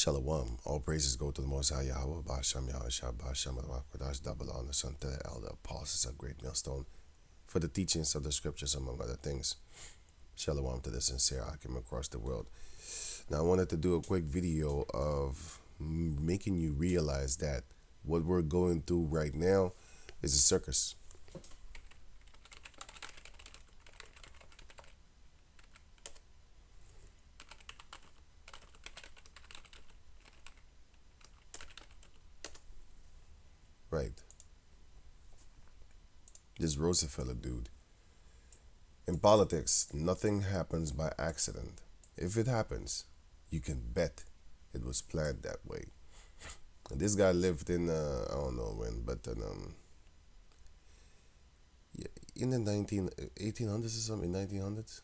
Shalom. All praises go to the Most High Yahweh, Ba'asham Yahushua, Ba'asham Kodash, double on the son to the elder apostles of great millstone for the teachings of the scriptures, among other things. Shalom to the sincere Akim across the world. Now, I wanted to do a quick video of making you realize that what we're going through right now is a circus. Right. This Rockefeller dude. In politics, nothing happens by accident. If it happens, you can bet it was planned that way. And this guy lived in, I don't know when, but in the 1800s or something, 1900s.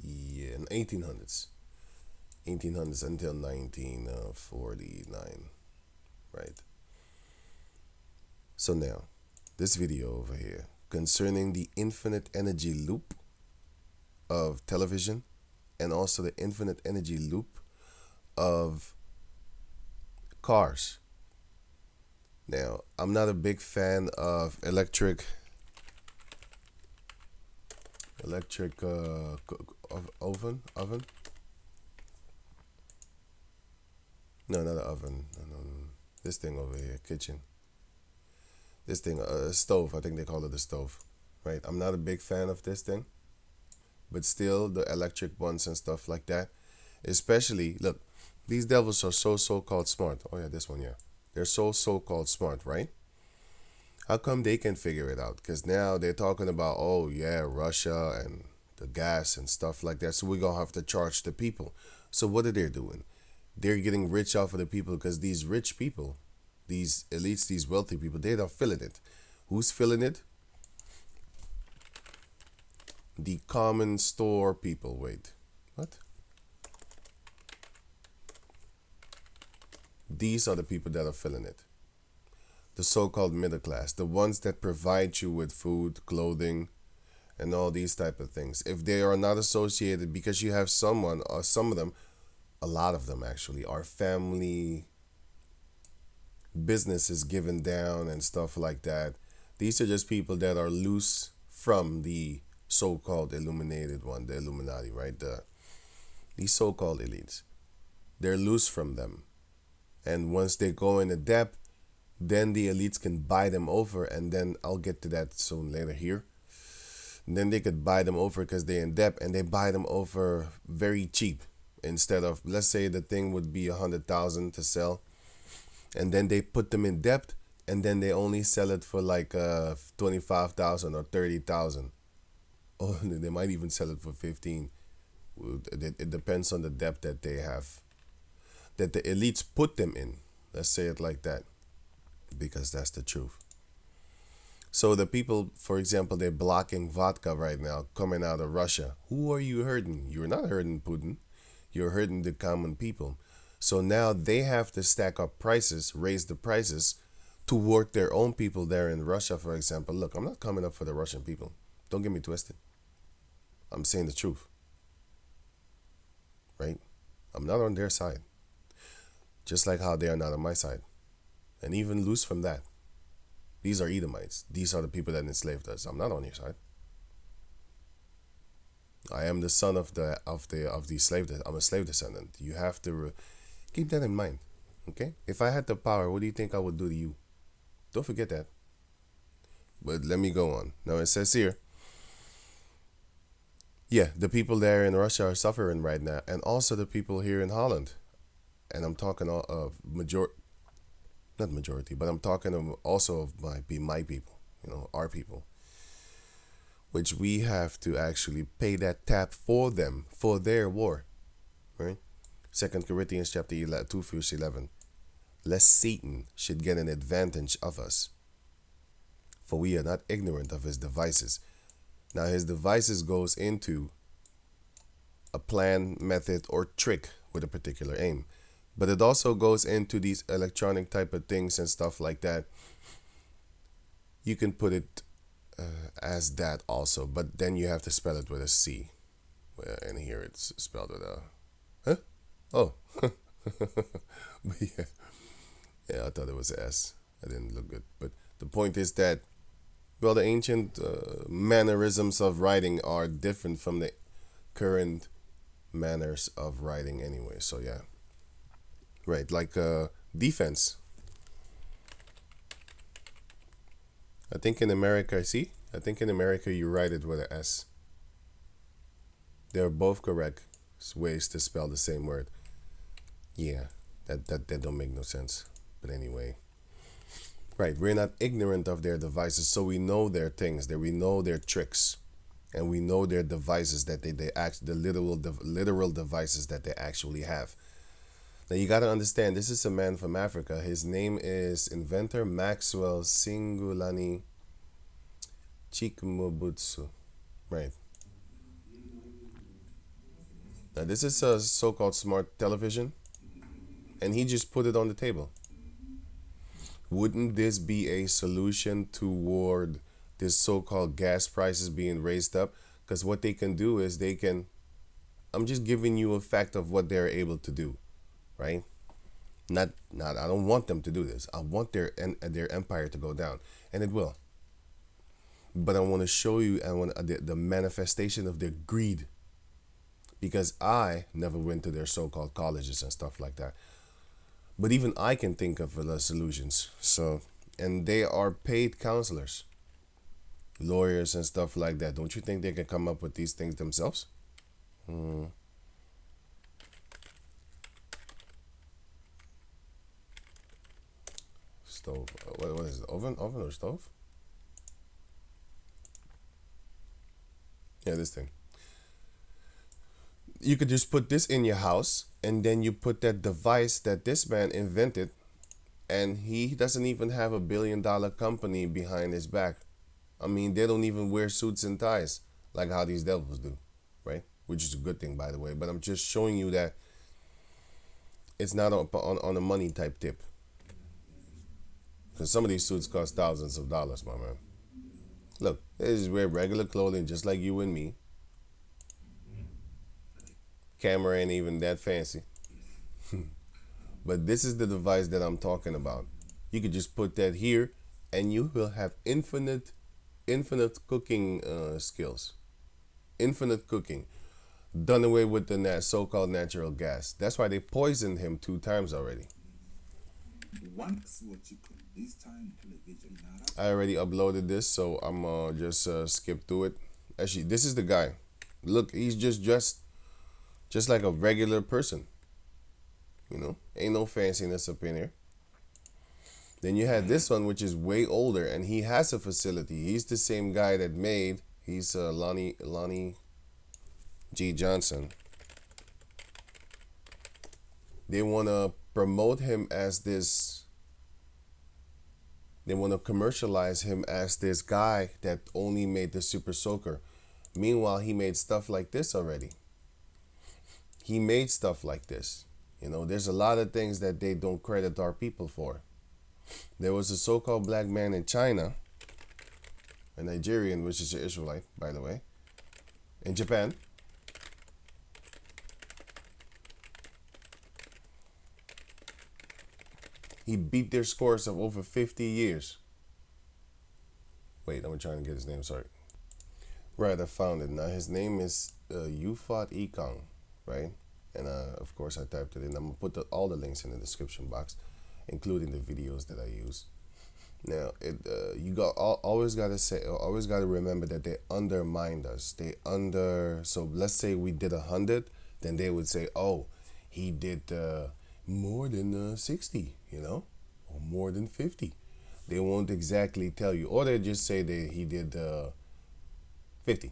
Yeah, in 1800s. 1800s until 1949, right? So now, this video over here concerning the infinite energy loop of television and also the infinite energy loop of cars. Now, I'm not a big fan of electric oven. No, not an oven. No. This thing over here, kitchen. This thing, stove. I think they call it a stove, right? I'm not a big fan of this thing, but still, the electric ones and stuff like that. Especially, look, these devils are so-called smart. Oh yeah, this one, yeah. They're so-called smart, right? How come they can figure it out? Because now they're talking about, oh yeah, Russia and the gas and stuff like that. So we're going to have to charge the people. So what are they doing? They're getting rich off of the people because these rich people, these elites, these wealthy people, they are filling it. Who's filling it? The common store people. Wait, what? These are the people that are filling it. The so-called middle class, the ones that provide you with food, clothing, and all these type of things. If they are not associated, because you have someone or some of them, a lot of them actually, are family businesses given down and stuff like that. These are just people that are loose from the so-called illuminated one, the Illuminati, right? These so-called elites. They're loose from them. And once they go into depth, then the elites can buy them over, and then I'll get to that soon later here. And then they could buy them over because they're in debt, and they buy them over very cheap. Instead of, let's say the thing would be 100,000 to sell, and then they put them in debt, and then they only sell it for like 25,000 or 30,000. Oh, they might even sell it for 15. It depends on the debt that they have, that the elites put them in. Let's say it like that, because that's the truth. So the people, for example, they're blocking vodka right now coming out of Russia. Who are you hurting? You're not hurting Putin. You're hurting the common people. So now they have to stack up prices, raise the prices to work their own people there in Russia, for example. Look, I'm not coming up for the Russian people. Don't get me twisted. I'm saying the truth. Right? I'm not on their side. Just like how they are not on my side. And even loose from that. These are Edomites. These are the people that enslaved us. I'm not on your side. I am the son of the slave. I'm a slave descendant. You have to keep that in mind. Okay? If I had the power, what do you think I would do to you? Don't forget that. But let me go on. Now it says here, yeah, the people there in Russia are suffering right now, and also the people here in Holland. And I'm talking of not majority, but I'm talking also of my people, our people, which we have to actually pay that tab for them, for their war, right? 2 Corinthians chapter 2 verse 11, lest Satan should get an advantage of us, for we are not ignorant of his devices. Now his devices goes into a plan, method, or trick with a particular aim. But it also goes into these electronic type of things and stuff like that. You can put it as that also, but then you have to spell it with a C. And here it's spelled with a, huh? Oh, but yeah, I thought it was a S. I didn't look good. But the point is that, well, the ancient mannerisms of writing are different from the current manners of writing anyway. So yeah, right, like defense. I think in America, see, I think in America you write it with a S. They're both correct ways to spell the same word. Yeah, that don't make no sense. But anyway, right, we're not ignorant of their devices, so we know their things, that we know their tricks, and we know their devices that they act the literal devices that they actually have. Now you got to understand, this is a man from Africa. His name is Inventor Maxwell Singulani Chikmubutso. Right. Now this is a so-called smart television, and he just put it on the table. Wouldn't this be a solution toward this so-called gas prices being raised up? Because what they can do is they can. I'm just giving you a fact of what they're able to do, right? Not. I don't want them to do this. I want their empire to go down, and it will. But I want to show you. I want the manifestation of their greed, because I never went to their so-called colleges and stuff like that. But even I can think of solutions. So, and they are paid counselors, lawyers, and stuff like that. Don't you think they can come up with these things themselves? Stove. What is it? Oven or stove? Yeah, this thing. You could just put this in your house, and then you put that device that this man invented, and he doesn't even have $1 billion company behind his back. I mean, they don't even wear suits and ties like how these devils do, right? Which is a good thing, by the way. But I'm just showing you that it's not on a money type tip. Because some of these suits cost thousands of dollars, my man. Look, they just wear regular clothing just like you and me. Camera ain't even that fancy. But this is the device that I'm talking about. You could just put that here, and you will have infinite cooking skills. Infinite cooking. Done away with the so-called natural gas. That's why they poisoned him 2 times already. I already uploaded this, so I'm just skip through it. Actually, this is the guy. Look, he's just dressed just like a regular person. You know, ain't no fanciness up in here. Then you had this one, which is way older, and he has a facility. He's the same guy that made. He's Lonnie G. Johnson. They want to promote him as this. They want to commercialize him as this guy that only made the Super Soaker. Meanwhile, he made stuff like this already. He made stuff like this. You know, there's a lot of things that they don't credit our people for. There was a so-called black man in China, a Nigerian, which is an Israelite, by the way, in Japan. He beat their scores of over 50 years. Wait, I'm trying to get his name, sorry. Right, I found it. Now, his name is Yufat Ekong, right? And of course, I typed it in. I'm going to put all the links in the description box, including the videos that I use. Now, always got to remember that they undermined us. So let's say we did 100, then they would say, oh, he did more than 60, you know, or more than 50. They won't exactly tell you, or they just say that he did 50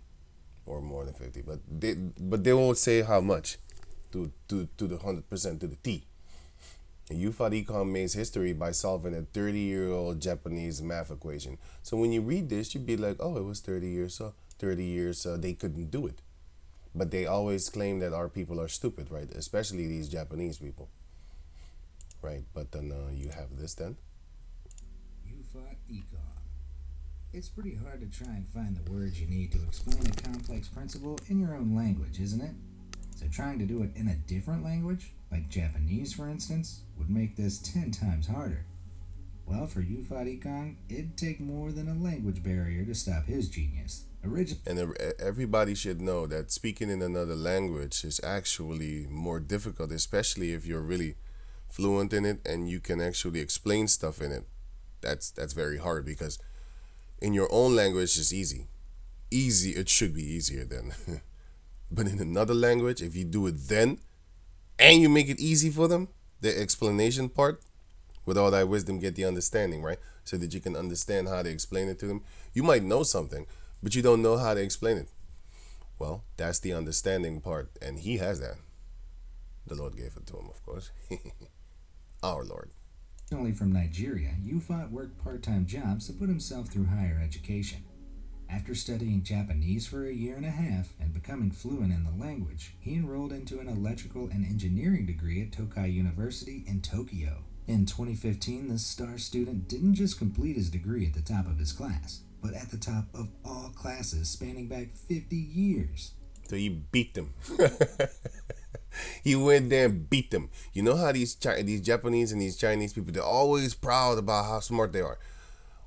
or more than 50, but they won't say how much to the 100% to the T. And Yufat Ekong makes history by solving a 30-year-old Japanese math equation. So when you read this, you'd be like, oh, it was 30 years. So 30 years, they couldn't do it. But they always claim that our people are stupid, right? Especially these Japanese people. right? But then you have this then. You fought econ. It's pretty hard to try and find the words you need to explain a complex principle in your own language, isn't it? So trying to do it in a different language, like Japanese for instance, would make this 10 times harder. Well, for Yufat Econ, it'd take more than a language barrier to stop his genius. And everybody should know that speaking in another language is actually more difficult, especially if you're really fluent in it and you can actually explain stuff in it. That's very hard because in your own language it's easy. Easy, it should be easier then. But in another language, if you do it then and you make it easy for them, the explanation part, with all thy wisdom get the understanding, right? So that you can understand how to explain it to them. You might know something, but you don't know how to explain it. Well, that's the understanding part, and he has that. The Lord gave it to him, of course. Our Lord. Originally from Nigeria, Yufat worked part-time jobs to put himself through higher education. After studying Japanese for a year and a half and becoming fluent in the language, he enrolled into an electrical and engineering degree at Tokai University in Tokyo. In 2015, this star student didn't just complete his degree at the top of his class, but at the top of all classes spanning back 50 years. So he beat them. He went there and beat them. You know how these Japanese and these Chinese people, they're always proud about how smart they are.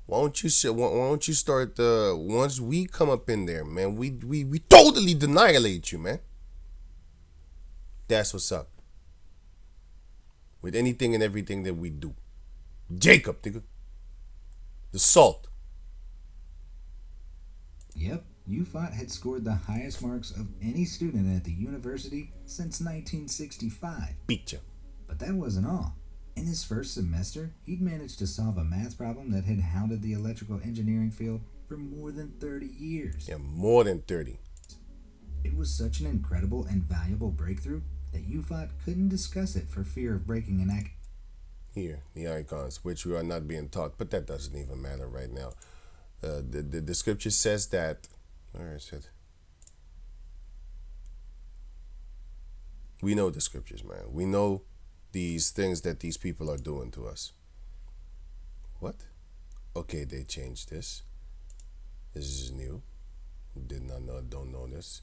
Why don't you start once we come up in there, man, we totally annihilate you, man. That's what's up. With anything and everything that we do. Jacob, nigga. The salt. Yep, Yufat had scored the highest marks of any student at the university since 1965. Beat you. But that wasn't all. In his first semester, he'd managed to solve a math problem that had hounded the electrical engineering field for more than 30 years. Yeah, more than 30. It was such an incredible and valuable breakthrough that Yufat couldn't discuss it for fear of breaking an act. Here, the icons, which we are not being taught, but that doesn't even matter right now. The scripture says that, where is it? We know the scriptures, man. We know these things that these people are doing to us. What? Okay, they changed this. This is new. Did not know, don't know this.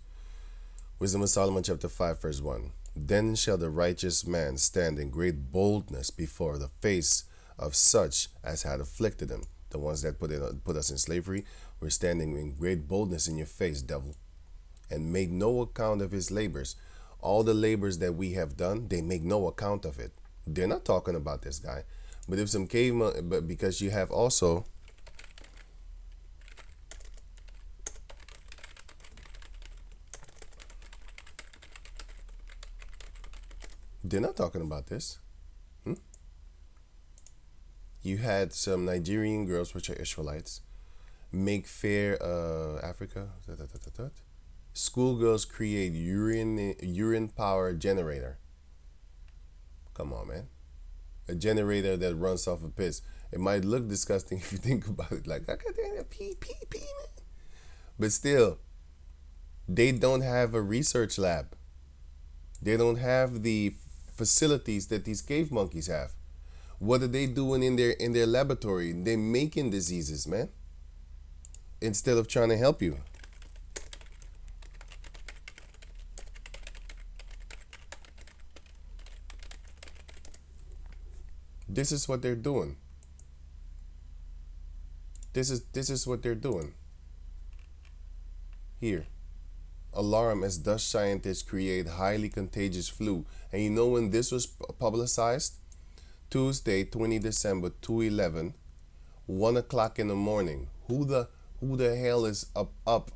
Wisdom of Solomon chapter 5 verse 1. Then shall the righteous man stand in great boldness before the face of such as had afflicted him. The ones that put us in slavery, we're standing in great boldness in your face, devil, and make no account of his labors. All the labors that we have done, they make no account of it. They're not talking about this guy. But if some caveman, but because you have also, they're not talking about this. You had some Nigerian girls, which are Israelites, make fair Africa. Schoolgirls create urine power generator. Come on, man. A generator that runs off a piss. It might look disgusting if you think about it. Like, I got pee, man. But still, they don't have a research lab. They don't have the facilities that these cave monkeys have. What are they doing in their laboratory? They're making diseases, man. Instead of trying to help you. This is what they're doing. This is what they're doing. Here. Alarm as Dutch scientists create highly contagious flu. And you know when this was publicized? Tuesday, 20 December, 2/11, 1 o'clock in the morning. Who the hell is up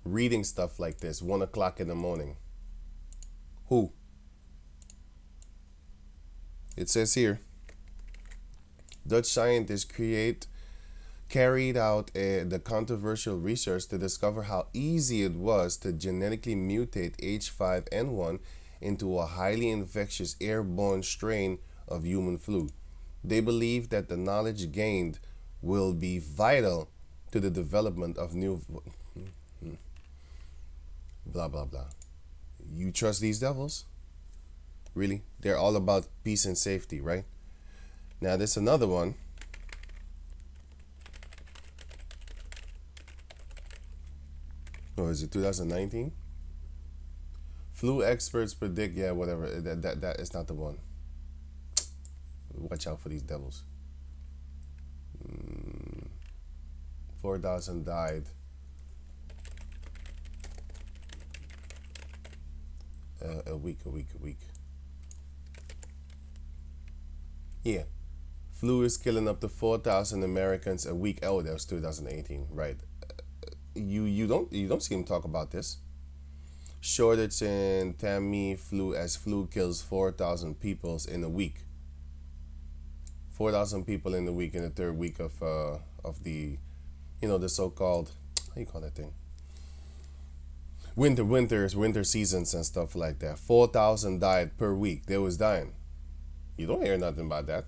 reading stuff like this 1 o'clock in the morning? Who? It says here, Dutch scientists carried out the controversial research to discover how easy it was to genetically mutate H5N1 into a highly infectious airborne strain of human flu. They believe that the knowledge gained will be vital to the development of new blah blah blah. You trust these devils? Really? They're all about peace and safety, right? Now, there's another one. Oh, is it 2019? Flu experts predict, yeah, whatever. That is not the one. Watch out for these devils. 4,000 died. A week. Yeah. Flu is killing up to 4,000 Americans a week. Oh, that was 2018, right? You don't see him talk about this. Shortage in Tamiflu as flu kills 4,000 people in a week. 4,000 people in a week in the third week of the, the so-called, how you call that thing? Winter seasons and stuff like that. 4,000 died per week. They was dying. You don't hear nothing about that.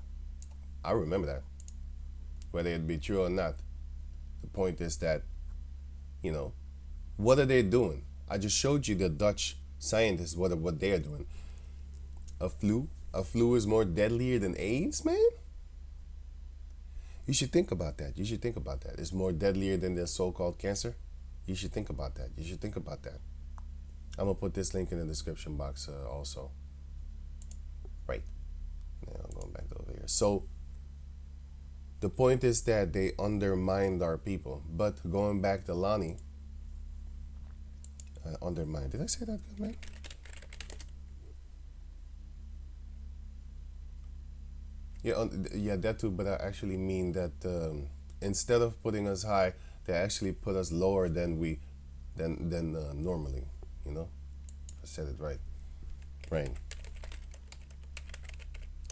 I remember that. Whether it be true or not. The point is that, what are they doing? I just showed you the Dutch scientists what they are doing. A flu is more deadlier than AIDS, man. You should think about that. It's more deadlier than the so-called cancer. You should think about that. I'm gonna put this link in the description box also. Right. Now I'm going back over here. So the point is that they undermined our people. But going back to Lonnie, undermined. Did I say that good, man? Yeah, that too. But I actually mean that instead of putting us high, they actually put us lower than normally. I said it right. Right.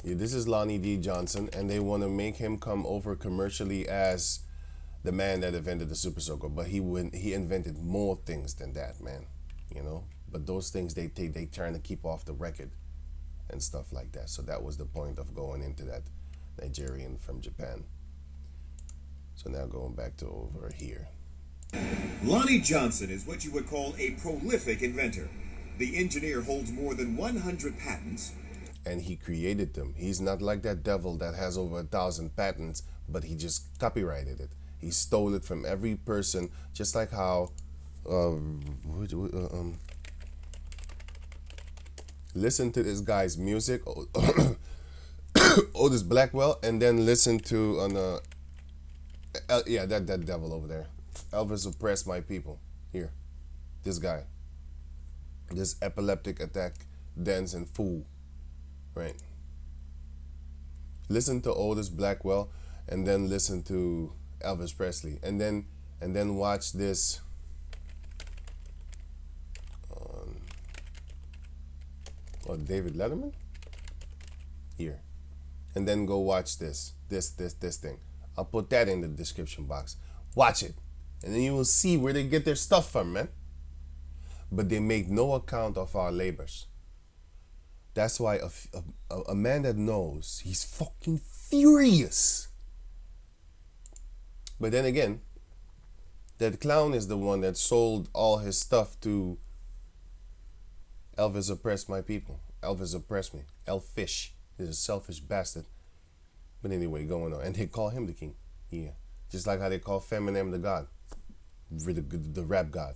Yeah, this is Lonnie D. Johnson, and they want to make him come over commercially as the man that invented the super soaker, but he invented more things than that, man. But those things they trying to keep off the record and stuff like that. So that was the point of going into that Nigerian from Japan. So now going back to over here. Lonnie Johnson is what you would call a prolific inventor. The engineer holds more than 100 patents. And he created them. He's not like that devil that has over 1,000 patents, but he just copyrighted it. He stole it from every person, just like how listen to this guy's music, Otis Blackwell, and then listen to that devil over there. Elvis oppressed my people. Here, this guy, this epileptic attack, dance and fool, right? Listen to Otis Blackwell, and then listen to Elvis Presley, and then watch this. David Letterman. Here, and then go watch this thing. I'll put that in the description box. Watch it, and then you will see where they get their stuff from, man. But they make no account of our labors. That's why a man that knows, he's fucking furious. But then again, that clown is the one that sold all his stuff to Elvis oppressed my people. Elvis oppressed me. Elfish is a selfish bastard. But anyway, going on. And they call him the king. Yeah. Just like how they call Feminem the god. The rap god.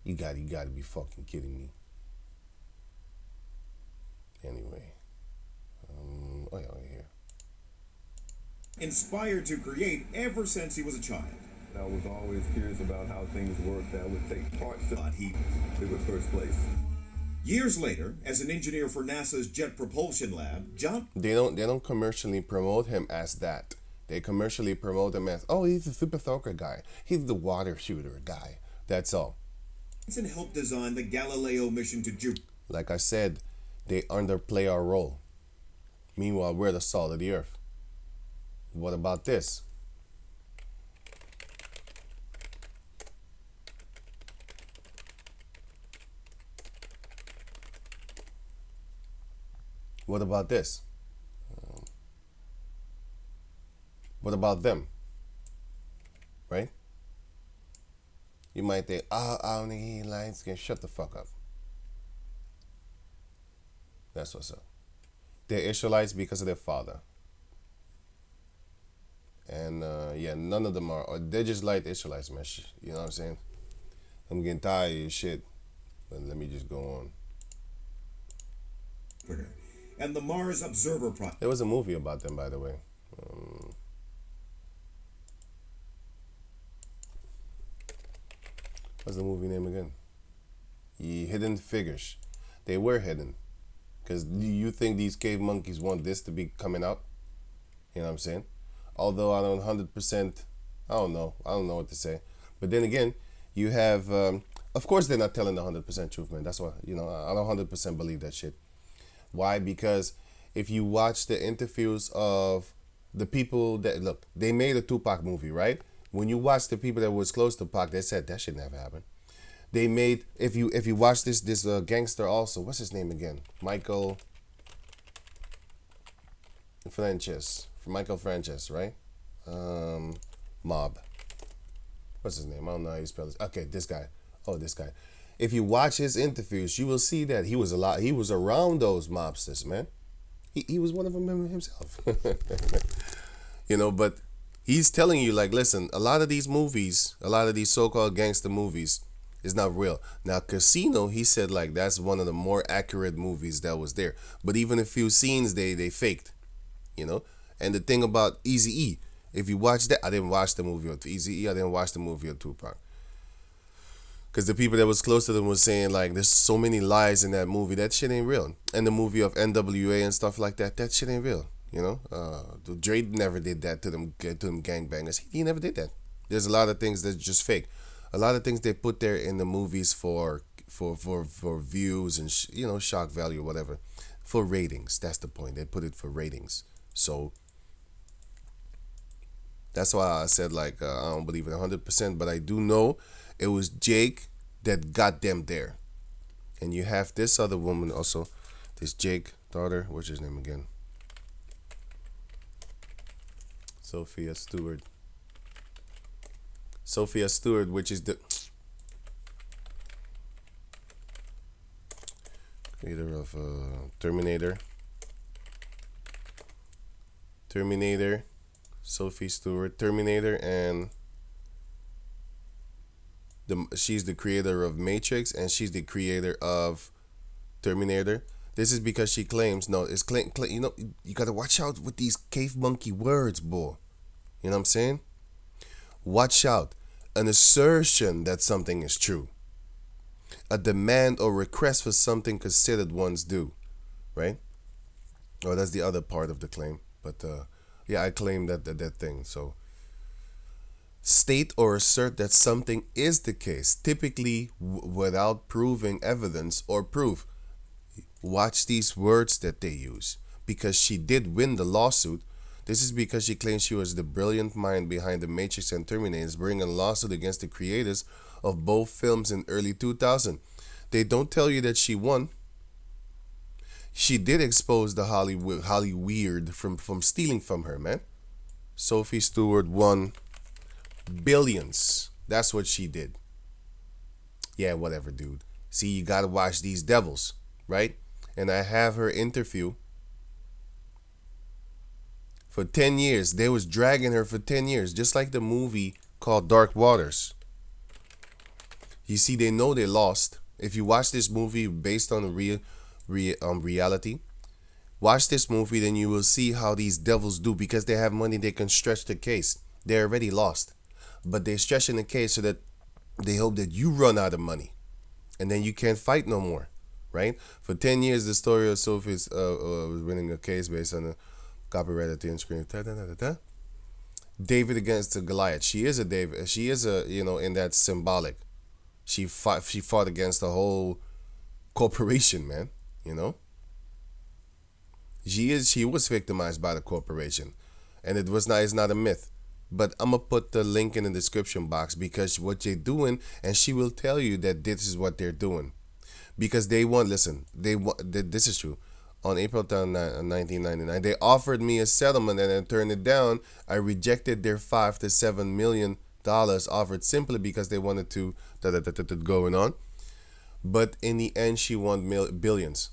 You gotta be fucking kidding me. Anyway. Here. Inspired to create ever since he was a child. I was always curious about how things worked that would take parts of it was first place. Years later, as an engineer for NASA's Jet Propulsion Lab, John... They don't commercially promote him as that. They commercially promote him as, he's a super soaker guy. He's the water shooter guy. That's all. Johnson helped design the Galileo mission to Jupiter. Like I said, they underplay our role. Meanwhile, we're the salt of the earth. What about this? What about this? What about them? Right? You might think, I don't think he lines can shut the fuck up. That's what's up. They're Israelites because of their father. And yeah, none of them are. Or they're just like the Israelites, man. You know what I'm saying? I'm getting tired of your shit. But let me just go on. And the Mars Observer Project. There was a movie about them, by the way. What's the movie name again? Hidden Figures. They were hidden. Because do you think these cave monkeys want this to be coming out? You know what I'm saying? Although I don't 100%, I don't know what to say. But then again, you have, of course they're not telling the 100% truth, man. That's why, I don't 100% believe that shit. Why? Because if you watch the interviews of the people that, look, they made a Tupac movie, right? When you watch the people that was close to Pac, they said that shit never happened. They made, if you watch this gangster also, what's his name again? Michael Frances, right? Mob. What's his name? I don't know how you spell this. Okay, this guy. Oh, this guy. If you watch his interviews, you will see that he was around those mobsters, man. He was one of them himself. But he's telling you, like, listen, a lot of these movies, a lot of these so-called gangster movies is not real. Now, Casino, he said, like, that's one of the more accurate movies that was there. But even a few scenes they faked, And the thing about Eazy-E, if you watch that, I didn't watch the movie of Eazy-E, I didn't watch the movie of Tupac. Because the people that was close to them was saying, like, there's so many lies in that movie. That shit ain't real. And the movie of NWA and stuff like that, that shit ain't real. Dre never did that to them gangbangers. He never did that. There's a lot of things that's just fake. A lot of things they put there in the movies for views and shock value or whatever, for ratings. That's the point. They put it for ratings. So that's why I said, like, I don't believe it 100%, but I do know it was Jake that got them there. And you have this other woman also, this Jake daughter. What's his name again? Sophia Stewart, which is the creator of Terminator, Sophie Stewart, Terminator, and she's the creator of Matrix, and she's the creator of Terminator. This is because she claims, you gotta watch out with these cave monkey words, boy. You know what I'm saying? Watch out. An assertion that something is true. A demand or request for something considered one's due. Right? Oh, that's the other part of the claim. But yeah, I claim that thing. So state or assert that something is the case, typically without proving evidence or proof. Watch these words that they use. Because she did win the lawsuit. This is because she claims she was the brilliant mind behind The Matrix and Terminator, bringing a lawsuit against the creators of both films in early 2000. They don't tell you that she won. She did expose the Holly Weird from stealing from her, man. Sophie Stewart won billions. That's what she did. Yeah, whatever, dude. See, you gotta watch these devils, right? And I have her interview for 10 years. They was dragging her for 10 years, just like the movie called Dark Waters. You see, they know they lost. If you watch this movie based on reality, watch this movie, then you will see how these devils do. Because they have money, they can stretch the case. They're already lost, but they're stretching the case so that they hope that you run out of money, and then you can't fight no more. Right? For 10 years, the story of Sophie's was winning a case based on a copyrighted theme screen. David against the Goliath. She is a David. She is a, in that symbolic. She fought against the whole corporation, man. She was victimized by the corporation, and it's not a myth. But I'm gonna put the link in the description box, because what they're doing, and she will tell you that this is what they're doing. Because this is true. On April 10, 1999, they offered me a settlement and I turned it down. I rejected their $5 to $7 million offered simply because they wanted to going on. But in the end, she won billions.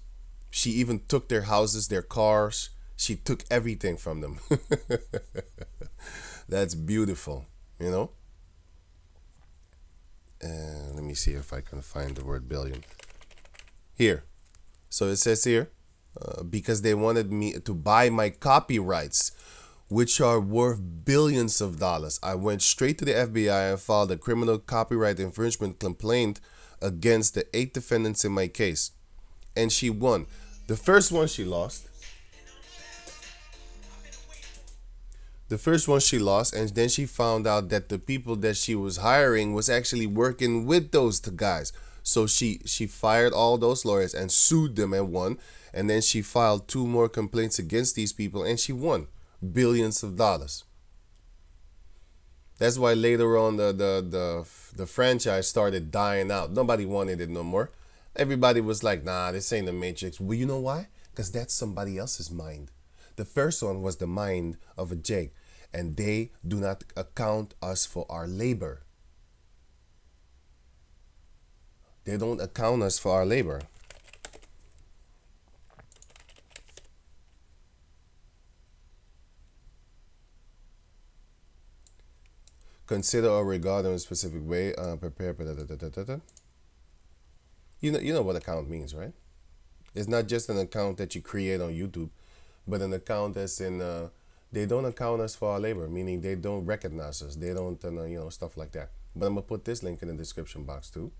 She even took their houses, their cars. She took everything from them. That's beautiful, you know? And let me see if I can find the word billion. Here. So it says here, because they wanted me to buy my copyrights, which are worth billions of dollars. I went straight to the FBI and filed a criminal copyright infringement complaint against the 8 defendants in my case. And she won. The first one she lost. And then she found out that the people that she was hiring was actually working with those guys. So she fired all those lawyers and sued them and won. And then she filed 2 more complaints against these people and she won billions of dollars. That's why later on the franchise started dying out. Nobody wanted it no more. Everybody was like, nah, this ain't the Matrix. Well, you know why? Because that's somebody else's mind. The first one was the mind of a Jake, and they do not account us for our labor. They don't account us for our labor. Consider or regard in a specific way. Prepare. You know what account means, right? It's not just an account that you create on YouTube, but an account that's in. They don't account us for our labor, meaning they don't recognize us. They don't, stuff like that. But I'm gonna put this link in the description box too,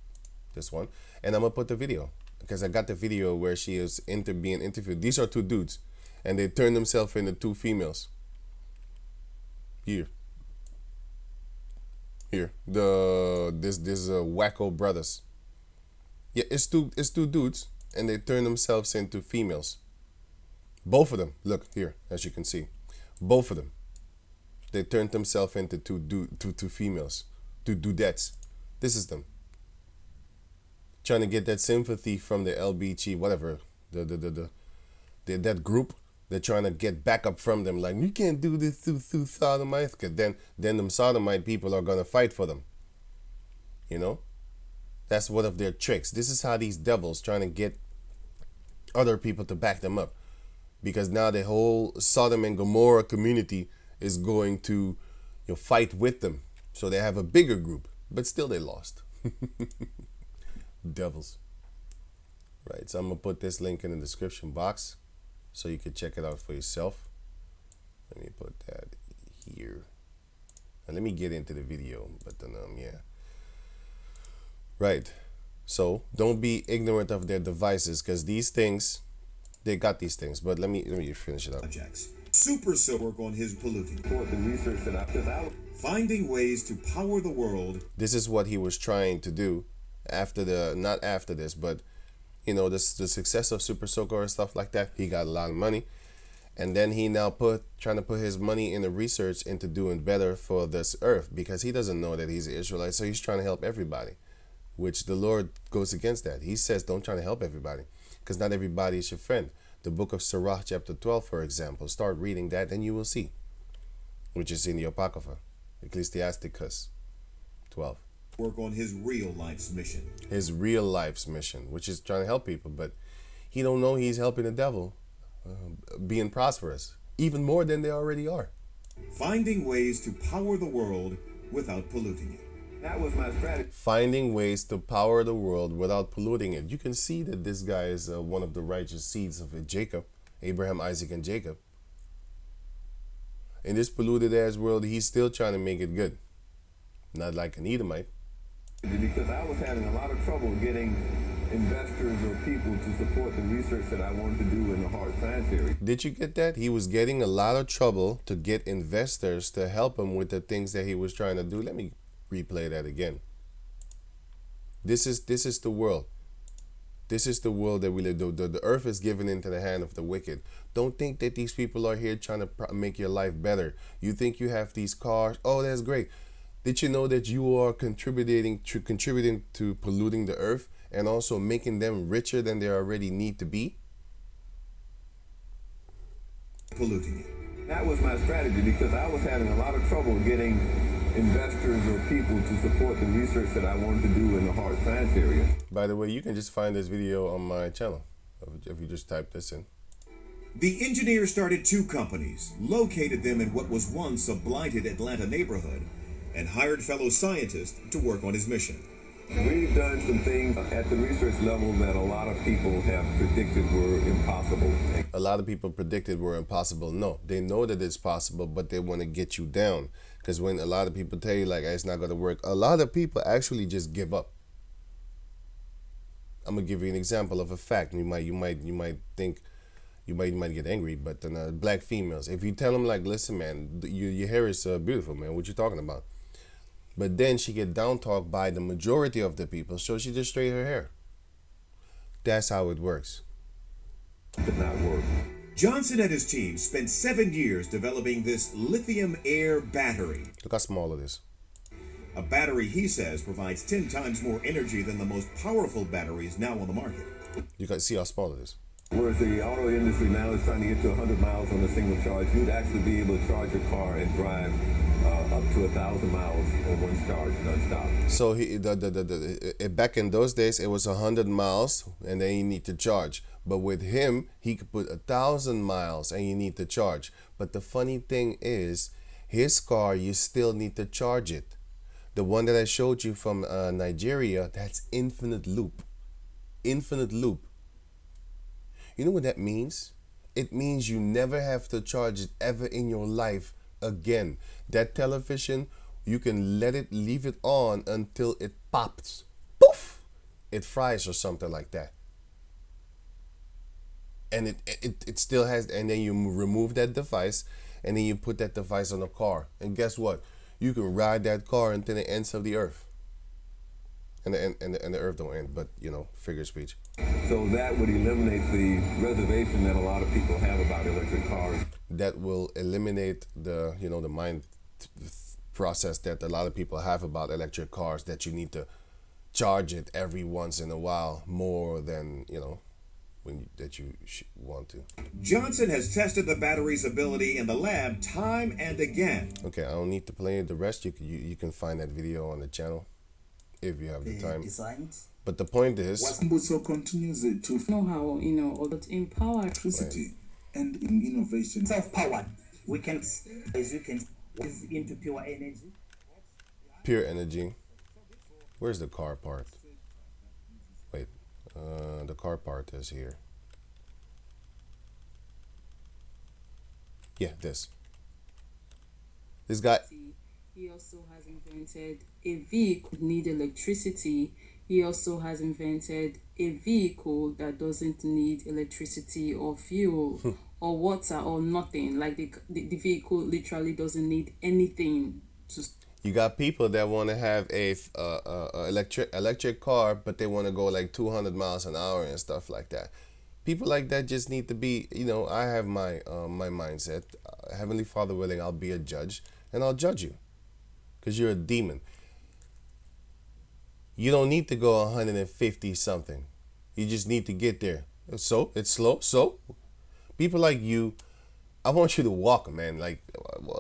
this one, and I'm gonna put the video because I got the video where she is being interviewed. These are 2 dudes, and they turn themselves into 2 females. Here, this wacko brothers. Yeah, it's two dudes, and they turn themselves into females. Both of them. Look here, as you can see, both of them. They turned themselves into two females, 2 dudettes. This is them trying to get that sympathy from the LBG, whatever that group. They're trying to get back up from them, like, you can't do this through sodomite, because then them sodomite people are gonna fight for them. You know, that's one of their tricks. This is how these devils trying to get other people to back them up, because now the whole Sodom and Gomorrah community is going to fight with them. So they have a bigger group, but still they lost. Devils. Right, so I'm gonna put this link in the description box so you can check it out for yourself. Let me put that here. And let me get into the video, but then yeah. Right. So don't be ignorant of their devices, because these things, they got these things. But let me finish it up. Super work on his polluting. The research that I finding ways to power the world. This is what he was trying to do after not after this, but the success of Super Soaker and stuff like that. He got a lot of money, and then he now trying to put his money in the research into doing better for this earth, because he doesn't know that he's an Israelite. So he's trying to help everybody, which the Lord goes against that. He says, don't try to help everybody, because not everybody is your friend. The book of Sirach, chapter 12, for example, start reading that and you will see, which is in the Apocrypha, Ecclesiasticus 12. Work on his real life's mission. His real life's mission, which is trying to help people, but he don't know he's helping the devil being prosperous, even more than they already are. Finding ways to power the world without polluting it. That was my strategy. Finding ways to power the world without polluting it. You can see that this guy is one of the righteous seeds of Jacob, Abraham, Isaac, and Jacob. In this polluted ass world, he's still trying to make it good. Not like an Edomite. Because I was having a lot of trouble getting investors or people to support the research that I wanted to do in the hard science area. Did you get that? He was getting a lot of trouble to get investors to help him with the things that he was trying to do. Let me replay that again. This is the world. This is the world that we live. The earth is given into the hand of the wicked. Don't think that these people are here trying to make your life better. You think you have these cars. Oh, that's great. Did you know that you are contributing to polluting the earth and also making them richer than they already need to be? Polluting it. That was my strategy, because I was having a lot of trouble getting investors or people to support the research that I wanted to do in the hard science area. By the way, you can just find this video on my channel. if you just type this in. The engineer started 2 companies, located them in what was once a blighted Atlanta neighborhood, and hired fellow scientists to work on his mission. We've done some things at the research level that a lot of people have predicted were impossible. A lot of people predicted were impossible. No, they know that it's possible, but they want to get you down. Because when a lot of people tell you like it's not going to work, a lot of people actually just give up. I'm gonna give you an example of a fact. You might think, you might get angry, but black females, if you tell them like, listen, man, your hair is beautiful, man. What you talking about? But then she get down talked by the majority of the people, so she just straight her hair. That's how it works. Did not work. Johnson and his team spent 7 years developing this lithium air battery. Look how small it is. A battery, he says, provides 10 times more energy than the most powerful batteries now on the market. You can see how small it is. Whereas the auto industry now is trying to get to 100 miles on a single charge, you'd actually be able to charge your car and drive up to 1,000 miles on one charge nonstop. So back in those days, it was 100 miles and then you need to charge. But with him, he could put 1,000 miles and you need to charge. But the funny thing is, his car, you still need to charge it. The one that I showed you from Nigeria, that's infinite loop. Infinite loop. You know what that means? It means you never have to charge it ever in your life again. That television, you can leave it on until it pops. Poof! It fries or something like that. And it still has, and then you remove that device, and then you put that device on the car. And guess what? You can ride that car until the ends of the earth. And the earth don't end, but, figure speech. So that would eliminate the reservation that a lot of people have about electric cars. That will eliminate the mind process that a lot of people have about electric cars, that you need to charge it every once in a while more than, that you want to. Johnson has tested the battery's ability in the lab time and again. Okay, I don't need to play the rest. You can find that video on the channel if you have the time. Designs. But the point is, Chikmubutso continues to know how, or that empower electricity and innovation. Self-powered. We can, as you can, is into pure energy. Pure energy. Where's the car part? Wait, the car part is here. Yeah, this guy. He also has invented a vehicle need electricity. He also has invented a vehicle that doesn't need electricity or fuel or water or nothing. Like the vehicle literally doesn't need anything to. You got people that want to have a electric car, but they want to go like 200 miles an hour and stuff like that. People like that just need to be, I have my mindset. Heavenly Father willing, I'll be a judge and I'll judge you because you're a demon. You don't need to go 150 something. You just need to get there. So it's slow. So people like you, I want you to walk, man. Like,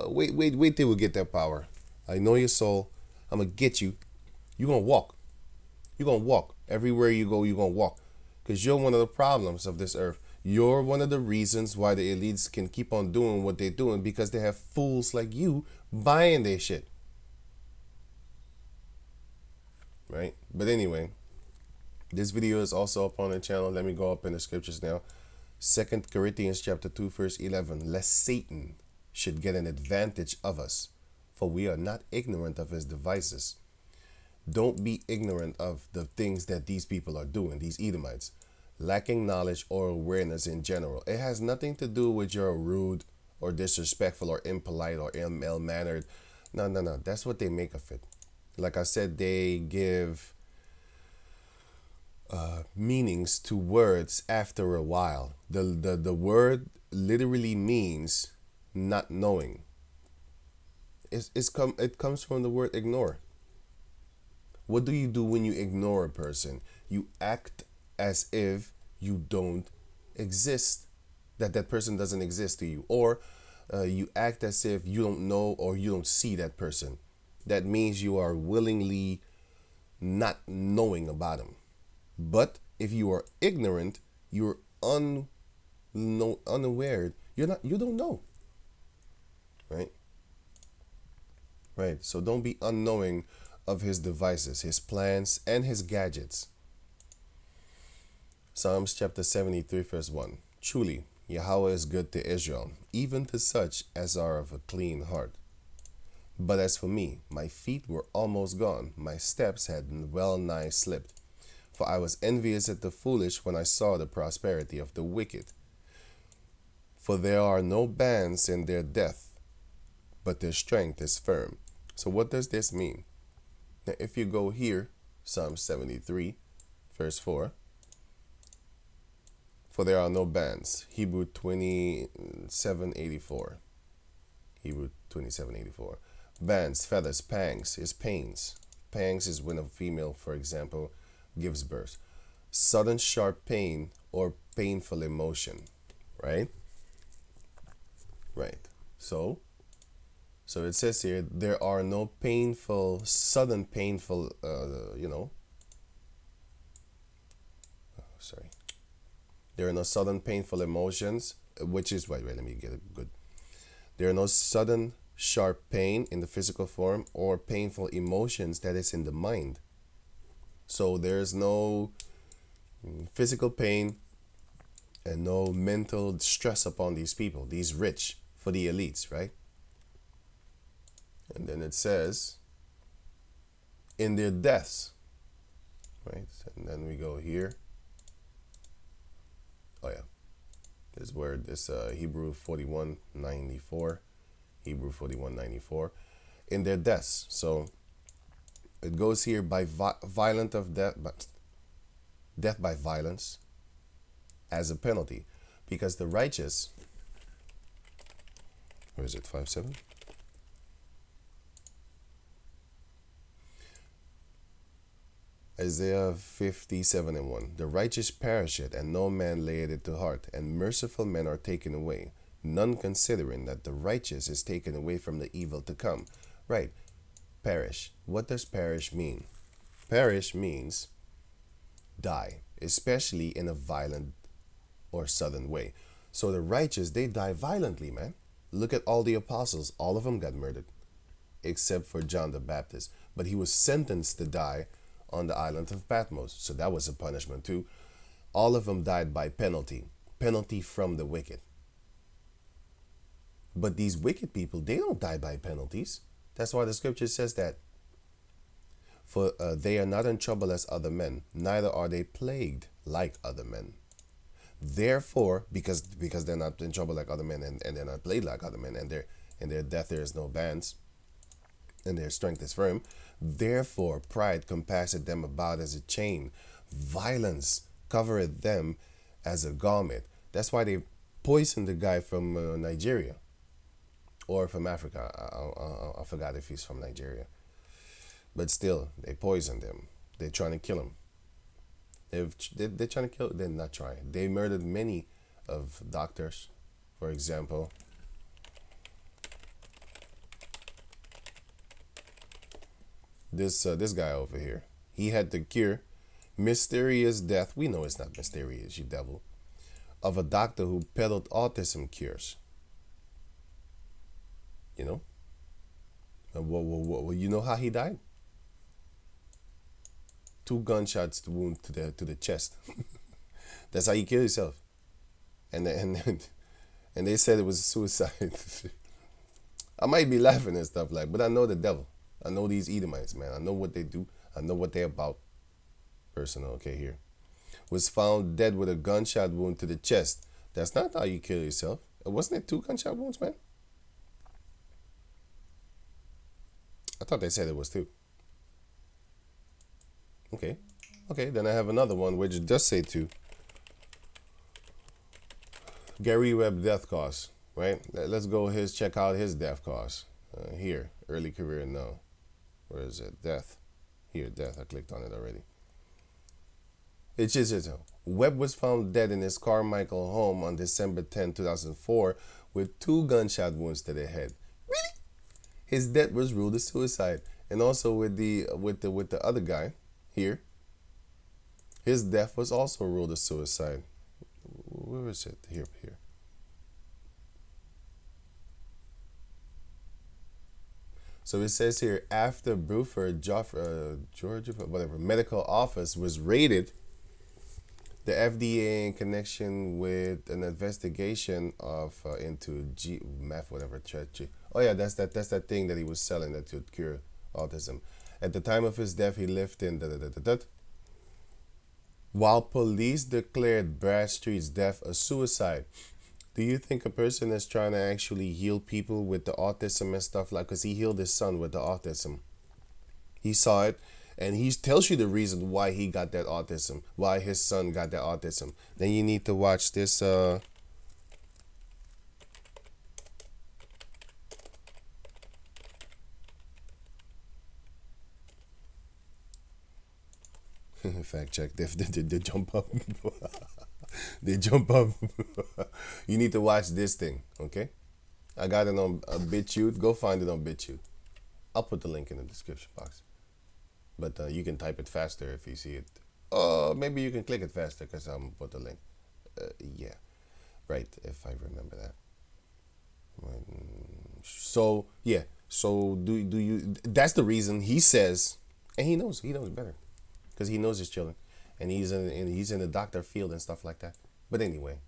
wait till we get that power. I know your soul. I'm going to get you. You're going to walk. You're going to walk. Everywhere you go, you're going to walk. Because you're one of the problems of this earth. You're one of the reasons why the elites can keep on doing what they're doing, because they have fools like you buying their shit. Right? But anyway, this video is also up on the channel. Let me go up in the scriptures now. 2 Corinthians chapter 2, verse 11. Lest Satan should get an advantage of us, for we are not ignorant of his devices. Don't be ignorant of the things that these people are doing, these Edomites. Lacking knowledge or awareness in general. It has nothing to do with you're rude or disrespectful or impolite or ill-mannered. No. That's what they make of it. Like I said, they give meanings to words after a while. The word literally means not knowing. It comes from the word ignore. What do you do when you ignore a person? You act as if you don't exist, that person doesn't exist to you, or you act as if you don't know or you don't see that person. That means you are willingly not knowing about him. But if you are ignorant, you're unaware, you don't know. Right? Right. So don't be unknowing of his devices, his plans, and his gadgets. Psalms chapter 73, verse 1. Truly, Yahweh is good to Israel, even to such as are of a clean heart. But as for me, my feet were almost gone, my steps had well nigh slipped. For I was envious at the foolish when I saw the prosperity of the wicked. For there are no bands in their death, but their strength is firm. So what does this mean? Now, if you go here, Psalm 73, verse 4, for there are no bands. Hebrew 27:84. Hebrew 27:84. Bands, feathers, pangs is pains. Pangs is when a female, for example, gives birth. Sudden sharp pain or painful emotion. Right? Right. So it says here, there are no sudden painful, There are no sudden painful emotions, which is, wait, let me get it good. There are no sudden sharp pain in the physical form or painful emotions that is in the mind. So there's no physical pain and no mental stress upon these people, these rich, for the elites, right? And then it says, in their deaths, right? And then we go here. Oh yeah, this where this Hebrew 41:94, Hebrew 41:94, in their deaths. So it goes here by violent of death, but death by violence as a penalty, because the righteous. Where is it? 5:7. Isaiah 57:1. The righteous perisheth, and no man layeth it to heart, and merciful men are taken away, none considering that the righteous is taken away from the evil to come. Right. Perish. What does perish mean? Perish means die, especially in a violent or sudden way. So the righteous, they die violently, man. Look at all the apostles. All of them got murdered, except for John the Baptist. But he was sentenced to die on the island of Patmos. So that was a punishment too. All of them died by penalty from the wicked. But these wicked people, they don't die by penalties. That's why the scripture says that. For they are not in trouble as other men, neither are they plagued like other men. Therefore, because they're not in trouble like other men, and they're not plagued like other men, and in their death there is no bands, and their strength is firm. Therefore, pride compasseth them about as a chain. Violence covereth them as a garment. That's why they poisoned the guy from Nigeria. Or from Africa. I forgot if he's from Nigeria. But still, they poisoned him. They're trying to kill him. They're trying to kill. They're not trying. They murdered many of doctors, for example. This guy over here, he had the cure, mysterious death. We know it's not mysterious, you devil, of a doctor who peddled autism cures. You know, well, you know how he died? 2 gunshots wound to the chest. That's how he killed himself. And they said it was suicide. I might be laughing and stuff like, but I know the devil. I know these Edomites, man. I know what they do. I know what they're about. Personal, okay, here. Was found dead with a gunshot wound to the chest. That's not how you kill yourself. Wasn't it 2 gunshot wounds, man? I thought they said it was 2. Okay, then I have another one which does say 2. Gary Webb death cause, right? Let's go check out his death cause. Here, early career, no. Where is it? Death. Here, death. I clicked on it already. It's just Webb was found dead in his Carmichael home on December 10, 2004 with 2 gunshot wounds to the head. Really? His death was ruled a suicide. And also with the other guy here, his death was also ruled a suicide. where is it? Here. So it says here, after Bruford, Georgia, whatever, medical office was raided, the FDA in connection with an investigation of into meth, whatever. Oh yeah, that's that thing that he was selling that could cure autism. At the time of his death, he lived in while police declared Bradstreet's death a suicide. Do you think a person is trying to actually heal people with the autism and stuff like? Because he healed his son with the autism. He saw it, and he tells you the reason why he got that autism, why his son got that autism. Then you need to watch this. Fact check. They jump up. They jump up. You need to watch this thing, okay? I got it on a BitChute. Go find it on BitChute. I'll put the link in the description box. But you can type it faster if you see it. Maybe you can click it faster because I'm gonna put the link. Yeah, right. If I remember that. So yeah. So do you? That's the reason he says, and he knows better, because he knows his children, and he's in the doctor field and stuff like that. But anyway.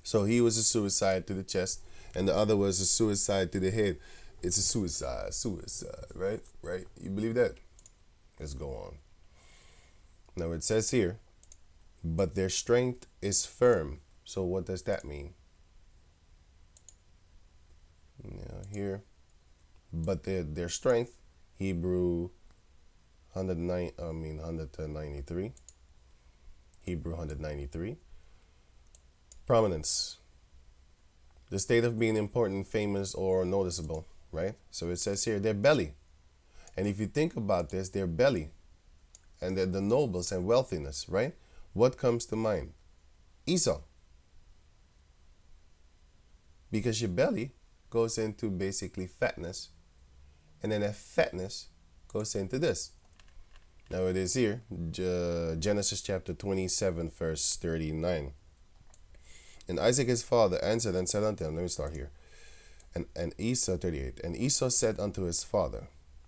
So he was a suicide to the chest, and the other was a suicide to the head. It's a suicide, right? Right? You believe that? Let's go on. Now it says here, but their strength is firm. So what does that mean? Here, but their strength, Hebrew 193. Hebrew 193. Prominence. The state of being important, famous, or noticeable, right? So it says here, their belly. And if you think about this, their belly and the nobles and wealthiness, right? What comes to mind? Esau. Because your belly goes into basically fatness, and then that fatness goes into this. Now it is here, Genesis chapter 27, verse 39. And Isaac his father answered and said unto him, let me start here. And Esau, 38, and Esau said unto his father,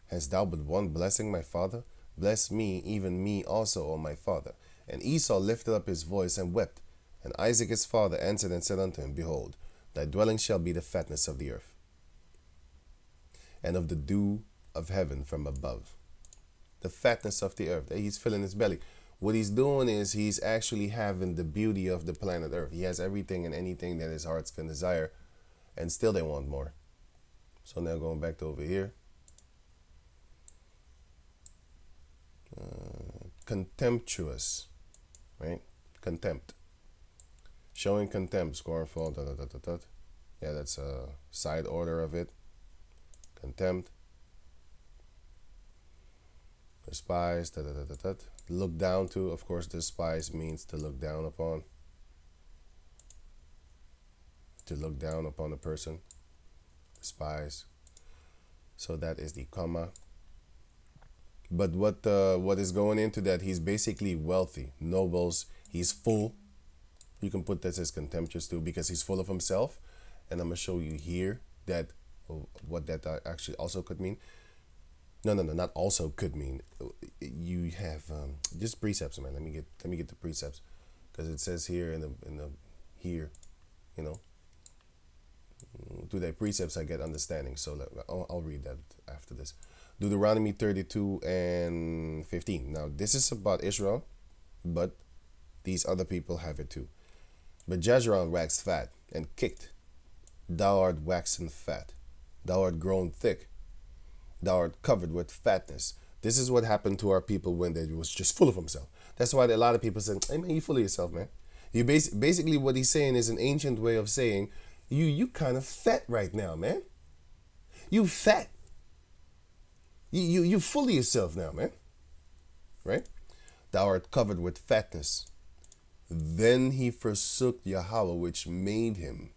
hast thou but one blessing, my father? Bless me, even me also, O my father. And Esau lifted up his voice and wept. And Isaac his father answered and said unto him, behold, thy dwelling shall be the fatness of the earth, and of the dew of heaven from above. The fatness of the earth. He's filling his belly. What he's doing is he's actually having the beauty of the planet Earth. He has everything and anything that his hearts can desire, and still they want more. So now going back to over here. Contemptuous, right? Contempt. Showing contempt, scornful, Yeah, that's a side order of it. Contempt. Despise, look down to. Of course, despise means to look down upon. To look down upon a person. Despise. So that is the comma. But what is going into that? He's basically wealthy, nobles. He's full. You can put this as contemptuous too, because he's full of himself. And I'm gonna show you here that what that actually also could mean. No, not also could mean. You have just precepts, man. Let me get the precepts, because it says here in the here, through thy precepts I get understanding. So I'll read that after this. Deuteronomy 32 and 15. Now this is about Israel, but these other people have it too. But Jezreel waxed fat and kicked. Thou art waxen fat. Thou art grown thick. Thou art covered with fatness. This is what happened to our people when they was just full of themselves. That's why a lot of people say, hey man, you full of yourself, man. You basically what he's saying is an ancient way of saying, you kind of fat right now, man. You fat. You full of yourself now, man. Right? Thou art covered with fatness. Then he forsook Yahweh, which made him,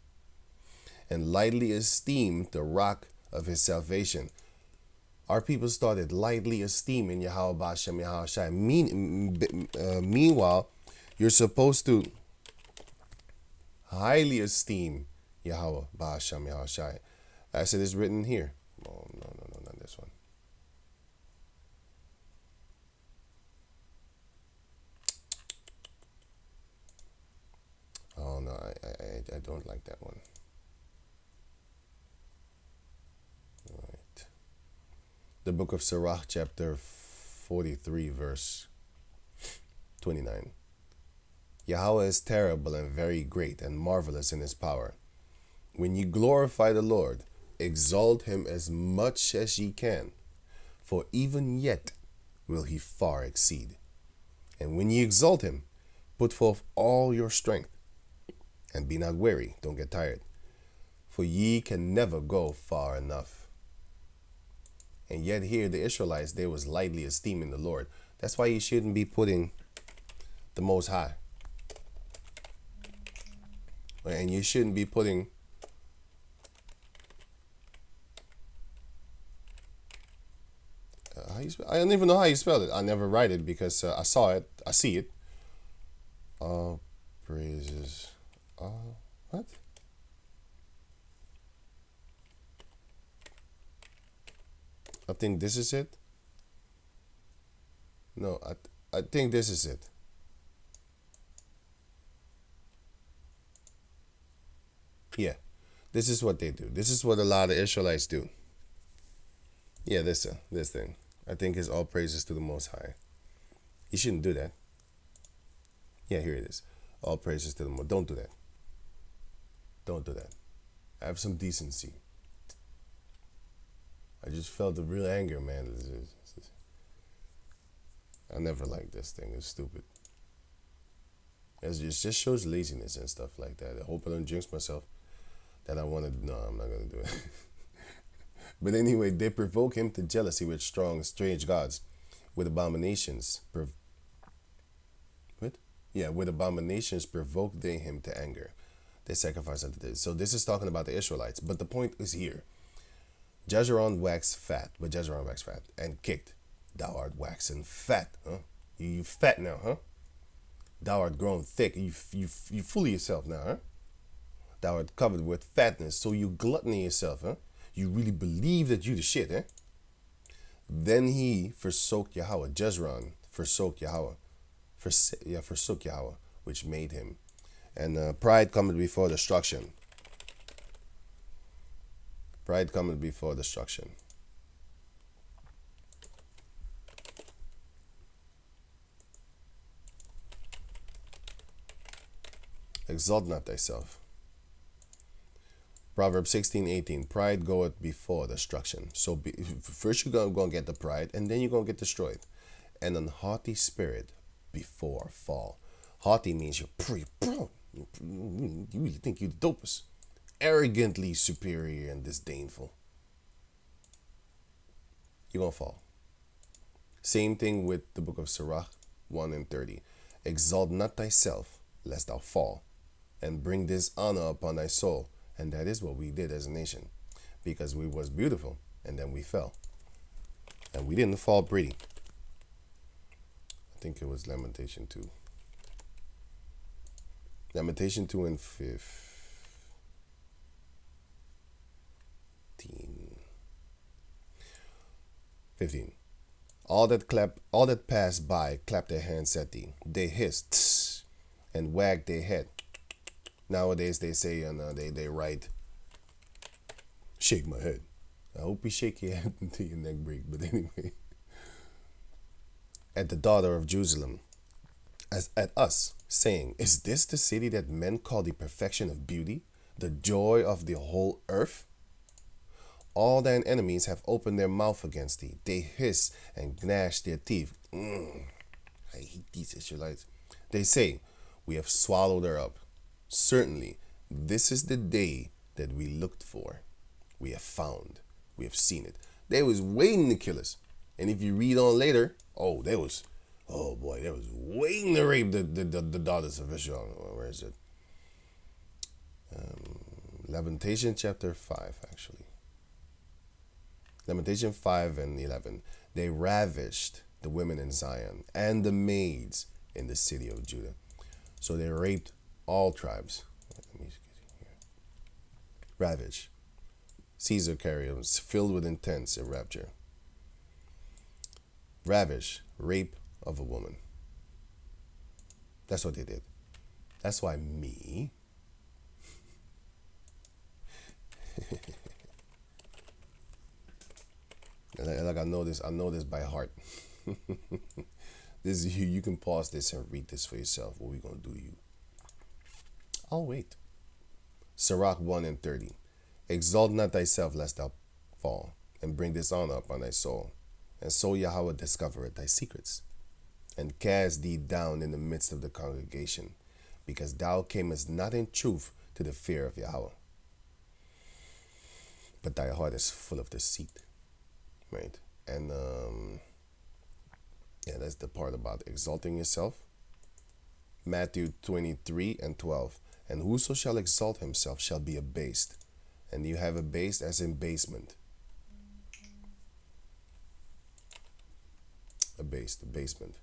and lightly esteemed the rock of his salvation. Our people started lightly esteeming Yahweh B'Ashem Yahweh Shai. Meanwhile, you're supposed to highly esteem Yahweh, Ba'asham Yahushai, as it is written here. Oh, no, not this one. Oh, no, I don't like that one. Right. The book of Sirach, chapter 43, verse 29. Yahweh is terrible and very great and marvelous in his power. When ye glorify the Lord, exalt him as much as ye can, for even yet will he far exceed. And when ye exalt him, put forth all your strength, and be not weary, don't get tired, for ye can never go far enough. And yet here the Israelites, they was lightly esteeming the Lord. That's why you shouldn't be putting the Most High. And you shouldn't be putting I don't even know how you spell it. I never write it because I saw it. I see it. All praises. What? I think this is it. No, I think this is it. Yeah, this is what they do. This is what a lot of Israelites do. Yeah, this thing. I think is all praises to the Most High. You shouldn't do that. Yeah, here it is. All praises to the Most. Don't do that. Don't do that. Have some decency. I just felt the real anger, man. I never liked this thing. It's stupid. It just shows laziness and stuff like that. I hope I don't jinx myself. That I want to. No, I'm not going to do it. But anyway, they provoke him to jealousy with strong, strange gods, with abominations. With abominations provoke they him to anger. They sacrifice unto this. So this is talking about the Israelites. But the point is here. Jezreel waxed fat, and kicked. Thou art waxen fat, huh? You fat now, huh? Thou art grown thick. You full of yourself now, huh? Thou art covered with fatness, so you glutton yourself, huh? You really believe that you the shit, eh? Then he forsook Yahweh. Jezreel forsook Yahweh. Forsook Yahweh, which made him. And pride cometh before destruction. Pride cometh before destruction. Exalt not thyself. Proverbs 16:18. Pride goeth before destruction. So first you're going to get the pride, and then you're going to get destroyed. And an haughty spirit before fall. Haughty means you're pretty proud. You really think you're the dopest. Arrogantly superior and disdainful. You're going to fall. Same thing with the book of Sirach 1:30. Exalt not thyself, lest thou fall, and bring dishonor upon thy soul. And that is what we did as a nation. Because we was beautiful, and then we fell. And we didn't fall pretty. I think it was Lamentation 2. Lamentation 2 and 15. All that passed by clapped their hands at thee. They hissed tss, and wagged their head. Nowadays they say, they write, shake my head. I hope you shake your head until your neck break. But anyway, at the daughter of Jerusalem, as at us, saying, is this the city that men call the perfection of beauty, the joy of the whole earth? All thine enemies have opened their mouth against thee. They hiss and gnash their teeth. I hate these Israelites. They say, we have swallowed her up. Certainly, this is the day that we looked for. We have found. We have seen it. They was waiting to kill us. And if you read on later, they was waiting to rape the daughters of Israel. Where is it? Lamentation chapter 5, actually. Lamentation 5 and 11. They ravished the women in Zion and the maids in the city of Judah. So they raped all tribes. Let me get here. Ravage. Caesar carriers filled with intents and rapture. Ravish, rape of a woman. That's what they did. That's why me. Like I know this by heart. This is you can pause this and read this for yourself. What we gonna do to you? I'll wait. Sirach 1:30. Exalt not thyself lest thou fall, and bring dishonor upon thy soul. And so Yahweh discovereth thy secrets, and cast thee down in the midst of the congregation, because thou camest not in truth to the fear of Yahweh. But thy heart is full of deceit. Right? And that's the part about exalting yourself. Matthew 23:12. And whoso shall exalt himself shall be abased. And you have abased as in basement. Abasement.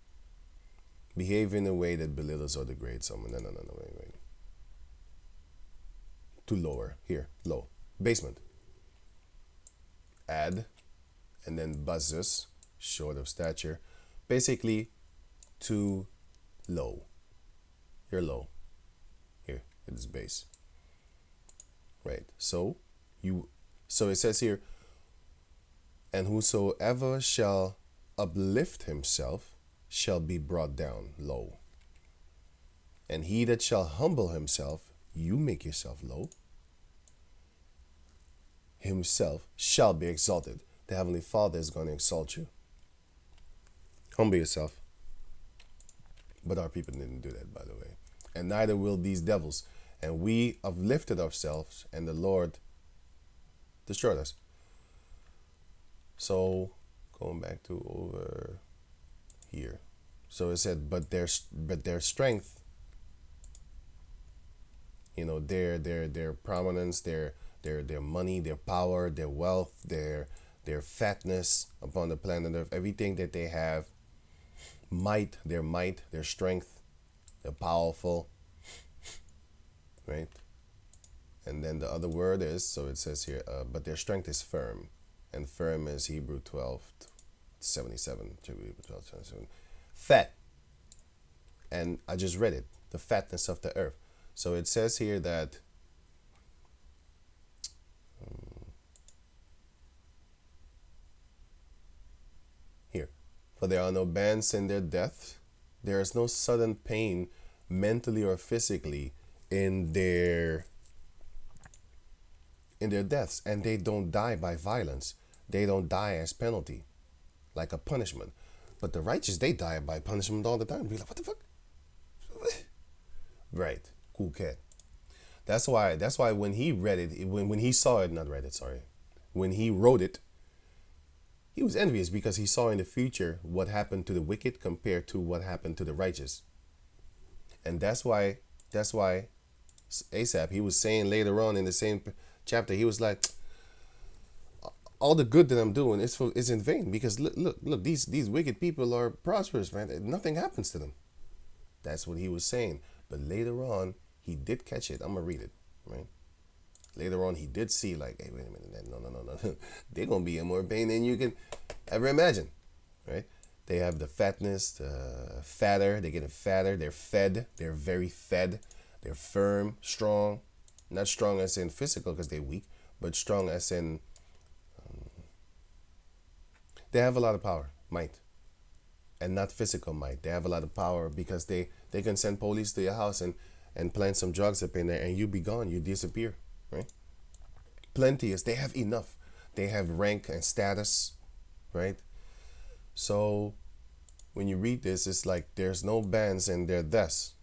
Behave in a way that belittles or degrades someone. No, wait. To lower. Here, low. Basement. Add. And then buzzers, short of stature. Basically, too low. You're low. Here, it is base. Right. So it says here, and whosoever shall uplift himself shall be brought down low. And he that shall humble himself, you make yourself low, himself shall be exalted. The Heavenly Father is going to exalt you. Humble yourself. But our people didn't do that, by the way. And neither will these devils. And we have lifted ourselves, and the Lord destroyed us. So, going back to over here. So it said, but their strength, their prominence, their money, their power, their wealth, their fatness upon the planet Earth, everything that they have, their strength, they're powerful, right? And then the other word is, so it says here, but their strength is firm, and firm is Hebrew 12:77, fat. And I just read it, the fatness of the earth. So it says here that for there are no bands in their death. There is no sudden pain, mentally or physically, in their deaths. And they don't die by violence. They don't die as penalty, like a punishment. But the righteous, they die by punishment all the time. Be like, what the fuck? Right. Cool cat. That's why when he read it, when he saw it, not read it, sorry. When he wrote it, he was envious because he saw in the future what happened to the wicked compared to what happened to the righteous. And that's why Asaph, he was saying later on in the same chapter, he was like, all the good that I'm doing is in vain, because look, these wicked people are prosperous, man. Nothing happens to them. That's what he was saying. But later on, he did catch it. I'm going to read it, right? Later on, he did see, like, hey, wait a minute, no. They're going to be in more pain than you can ever imagine, right? They have the fatness, fatter, they're getting fatter, they're fed, they're very fed, they're firm, strong. Not strong as in physical because they're weak, but strong as in, they have a lot of power, might. And not physical might. They have a lot of power because they can send police to your house and plant some drugs up in there, and you be gone, you disappear. Right? Plenty is, they have enough. They have rank and status, right? So when you read this, it's like there's no bands in their deaths.